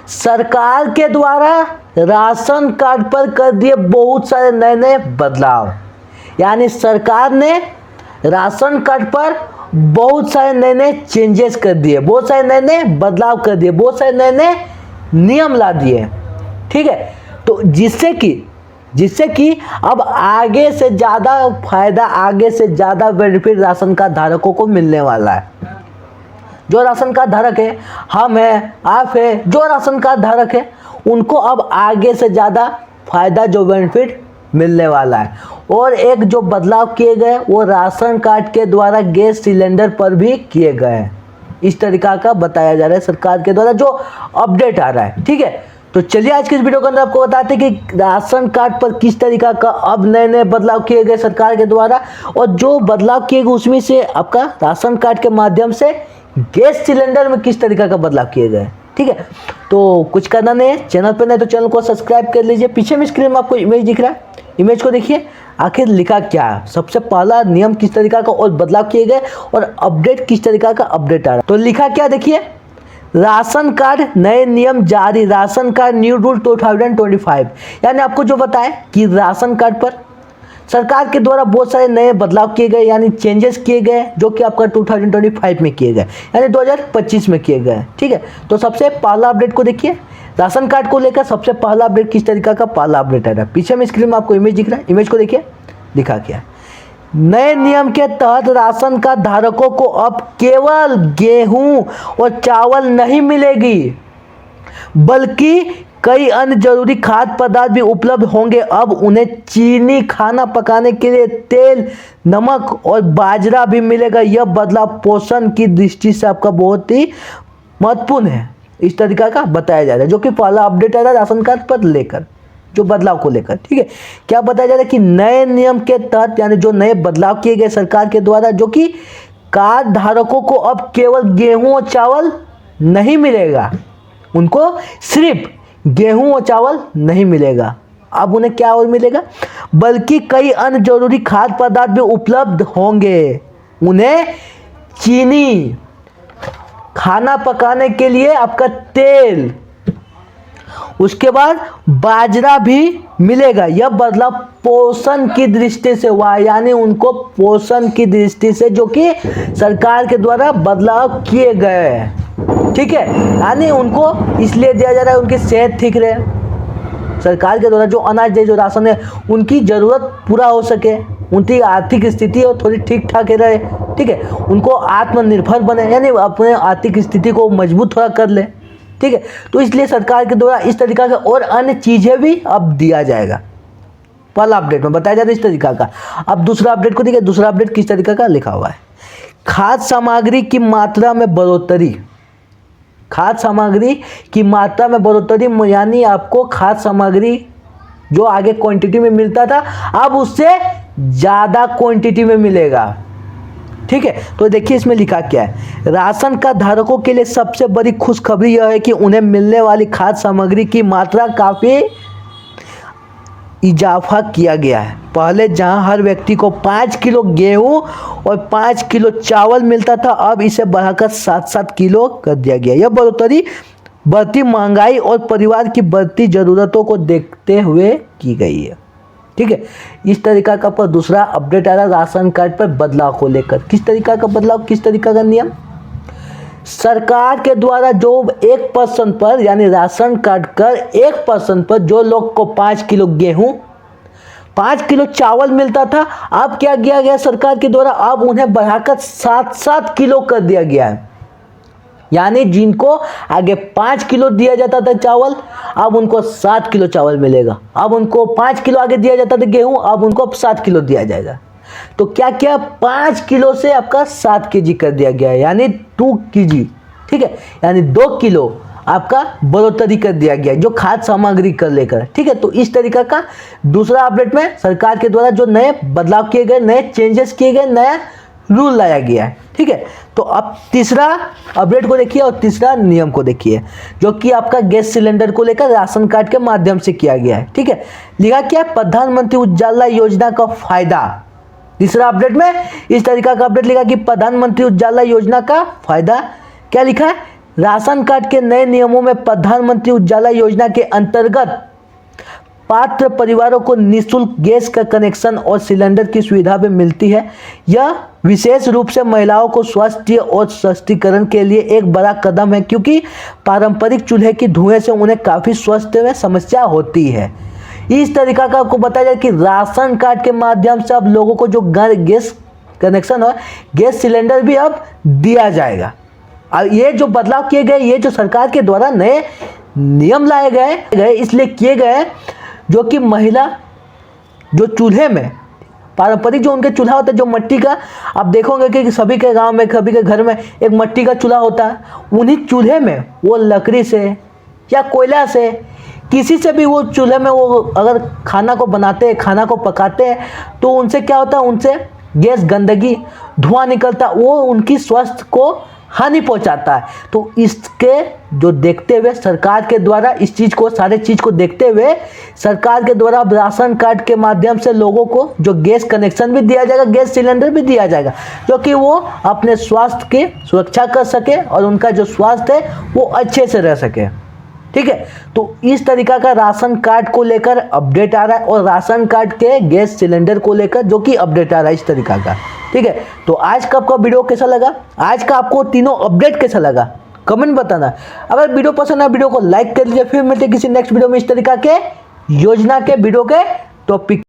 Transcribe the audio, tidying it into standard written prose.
सरकार के द्वारा राशन कार्ड पर कर दिए बहुत सारे नए नए बदलाव। यानी सरकार ने राशन कार्ड पर बहुत सारे नए नए चेंजेस कर दिए, बहुत सारे नए नए बदलाव कर दिए, बहुत सारे नए नए नियम ला दिए। ठीक है, तो जिससे कि अब आगे से ज़्यादा फायदा, आगे से ज़्यादा बेनिफिट राशन कार्ड धारकों को मिलने वाला है। जो राशन कार्ड धारक है, हम हैं, आप है, जो राशन कार्ड धारक है, उनको अब आगे से ज़्यादा फायदा, जो बेनिफिट मिलने वाला है। और एक जो बदलाव किए गए वो राशन कार्ड के द्वारा गैस सिलेंडर पर भी किए गए हैं। इस तरीका का बताया जा रहा है सरकार के द्वारा, जो अपडेट आ रहा है। ठीक है, तो चलिए आज की इस वीडियो के अंदर आपको बताते हैं कि राशन कार्ड पर किस तरीका का अब नए नए बदलाव किए गए सरकार के द्वारा, और जो बदलाव किए गए उसमें से आपका राशन कार्ड के माध्यम से गैस सिलेंडर में किस तरीका का बदलाव किए गए। ठीक है, तो कुछ करना नहीं है, चैनल पर नहीं तो चैनल को सब्सक्राइब कर लीजिए। पीछे में स्क्रीन में आपको इमेज दिख रहा है, इमेज को देखिए, आखिर लिखा क्या है, सबसे पहला नियम किस तरीका का और बदलाव किए गए, और अपडेट किस तरीका का अपडेट आ रहा है। तो लिखा क्या देखिए, राशन कार्ड नए नियम जारी, राशन कार्ड न्यू रूल 2025। यानी आपको जो बताएं कि राशन कार्ड पर सरकार के द्वारा बहुत सारे नए बदलाव किए गए, यानी चेंजेस किए गए, जो कि आपका 2025 में किए गए, यानी 2025 में किए गए। ठीक है, तो सबसे पहला अपडेट को देखिए, राशन कार्ड को लेकर सबसे पहला अपडेट किस तरीका का पहला अपडेट आ रहा है। पीछे में स्क्रीन में आपको इमेज दिख रहा है, इमेज को देखिए, दिखा क्या, नए नियम के तहत राशन कार्ड धारकों को अब केवल गेहूं और चावल नहीं मिलेगी, बल्कि कई अन्य जरूरी खाद्य पदार्थ भी उपलब्ध होंगे। अब उन्हें चीनी, खाना पकाने के लिए तेल, नमक और बाजरा भी मिलेगा। यह बदलाव पोषण की दृष्टि से आपका बहुत ही महत्वपूर्ण है। इस तरीका का बताया जा रहा है, जो कि पहला अपडेट आ रहा है राशन कार्ड पर लेकर, जो बदलाव को लेकर। ठीक है, क्या बताया जा रहा है कि नए नियम के तहत, यानी जो नए बदलाव किए गए सरकार के द्वारा, जो कि कार्ड धारकों को अब केवल गेहूं और चावल नहीं मिलेगा, उनको सिर्फ गेहूं और चावल नहीं मिलेगा, अब उन्हें क्या और मिलेगा, बल्कि कई अन्य जरूरी खाद्य पदार्थ भी उपलब्ध होंगे। उन्हें चीनी, खाना पकाने के लिए आपका तेल, उसके बाद बाजरा भी मिलेगा। यह बदलाव पोषण की दृष्टि से हुआ, यानी उनको पोषण की दृष्टि से जो कि सरकार के द्वारा बदलाव किए गए। ठीक है, यानी उनको इसलिए दिया जा रहा है उनकी सेहत ठीक रहे, सरकार के द्वारा जो अनाज दे, जो राशन है, उनकी ज़रूरत पूरा हो सके, उनकी आर्थिक स्थिति हो थोड़ी ठीक ठाक रहे। ठीक है, उनको आत्मनिर्भर बने, यानी अपने आर्थिक स्थिति को मजबूत थोड़ा कर ले। ठीक है, तो इसलिए सरकार के द्वारा इस तरीका का और अन्य चीज़ें भी अब दिया जाएगा। पहला अपडेट में बताया जा रहा है इस तरीका का। अब दूसरा अपडेट को देखिए, दूसरा अपडेट किस तरीका का लिखा हुआ है, खाद्य सामग्री की मात्रा में बढ़ोतरी, खाद्य सामग्री की मात्रा में बढ़ोतरी, यानी आपको खाद्य सामग्री जो आगे क्वांटिटी में मिलता था, अब उससे ज़्यादा क्वांटिटी में मिलेगा। ठीक है, तो देखिए इसमें लिखा क्या है, राशन कार्ड धारकों के लिए सबसे बड़ी खुशखबरी यह है कि उन्हें मिलने वाली खाद्य सामग्री की मात्रा काफ़ी इजाफा किया गया है। पहले जहां हर व्यक्ति को 5 किलो गेहूं और 5 किलो चावल मिलता था, अब इसे बढ़ाकर 7-7 किलो कर दिया गया। यह बढ़ोतरी बढ़ती महंगाई और परिवार की बढ़ती ज़रूरतों को देखते हुए की गई है। ठीक है, इस तरीका का पर दूसरा अपडेट आ रहा है राशन कार्ड पर बदलाव को लेकर। किस तरीका का बदलाव, किस तरीका का नियम, सरकार के द्वारा जो 1% पर, यानी राशन कार्ड कर 1% पर जो लोग को 5 किलो गेहूं, 5 किलो चावल मिलता था, अब क्या किया गया सरकार के द्वारा, अब उन्हें बढ़ाकर 7-7 किलो कर दिया गया है। यानी जिनको आगे 5 किलो दिया जाता था चावल, अब उनको 7 किलो चावल मिलेगा। अब उनको 5 किलो आगे दिया जाता था गेहूं, अब उनको 7 किलो दिया जाएगा। तो क्या क्या 5 किलो से आपका 7 केजी कर दिया गया है, यानी 2 केजी। ठीक है, यानी 2 किलो आपका बढ़ोतरी कर दिया गया जो खाद्य सामग्री कर लेकर। ठीक है, तो इस तरीका का दूसरा अपडेट में सरकार के द्वारा जो नए बदलाव किए गए, नए चेंजेस किए गए, नया रूल लाया गया है। ठीक है, तो अब तीसरा अपडेट को देखिए और तीसरा नियम को देखिए, जो कि आपका गैस सिलेंडर को लेकर राशन कार्ड के माध्यम से किया गया है। ठीक है, लिखा क्या है, प्रधानमंत्री उज्ज्वला योजना का फायदा। तीसरा अपडेट में इस तरीका का अपडेट लिखा कि प्रधानमंत्री उज्ज्वला योजना का फायदा क्या लिखा है, राशन कार्ड के नए नियमों में प्रधानमंत्री उज्ज्वला योजना के अंतर्गत पात्र परिवारों को निःशुल्क गैस का कनेक्शन और सिलेंडर की सुविधा भी मिलती है। यह विशेष रूप से महिलाओं को स्वास्थ्य और सशक्तिकरण के लिए एक बड़ा कदम है, क्योंकि पारंपरिक चूल्हे की धुएं से उन्हें काफ़ी स्वास्थ्य में समस्या होती है। इस तरीका का आपको बताया जाए कि राशन कार्ड के माध्यम से अब लोगों को जो गैस कनेक्शन और गैस सिलेंडर भी अब दिया जाएगा। और ये जो बदलाव किए गए, ये जो सरकार के द्वारा नए नियम लाए गए इसलिए किए गए, जो कि महिला जो चूल्हे में पारंपरिक जो उनके चूल्हा होता है जो मिट्टी का, आप देखोगे कि सभी के गांव में सभी के घर में एक मिट्टी का चूल्हा होता है। उन्हीं चूल्हे में वो लकड़ी से या कोयला से किसी से भी वो चूल्हे में वो अगर खाना को बनाते हैं, खाना को पकाते हैं, तो उनसे क्या होता है, उनसे गैस गंदगी धुआं निकलता, वो उनकी स्वास्थ्य को हानि पहुंचाता है। तो इसके जो देखते हुए सरकार के द्वारा इस चीज़ को, सारे चीज़ को देखते हुए सरकार के द्वारा अब राशन कार्ड के माध्यम से लोगों को जो गैस कनेक्शन भी दिया जाएगा, गैस सिलेंडर भी दिया जाएगा, जो कि वो अपने स्वास्थ्य की सुरक्षा कर सके और उनका जो स्वास्थ्य है वो अच्छे से रह सके। ठीक है, तो इस तरीका का राशन कार्ड को लेकर अपडेट आ रहा है और राशन कार्ड के गैस सिलेंडर को लेकर जो कि अपडेट आ रहा है इस तरीका का। ठीक है, तो आज का आपका वीडियो कैसा लगा, आज का आपको तीनों अपडेट कैसा लगा, कमेंट बताना। अगर वीडियो पसंद है वीडियो को लाइक कर लीजिए। फिर मिलते किसी नेक्स्ट वीडियो में इस तरीका के योजना के वीडियो के टॉपिक।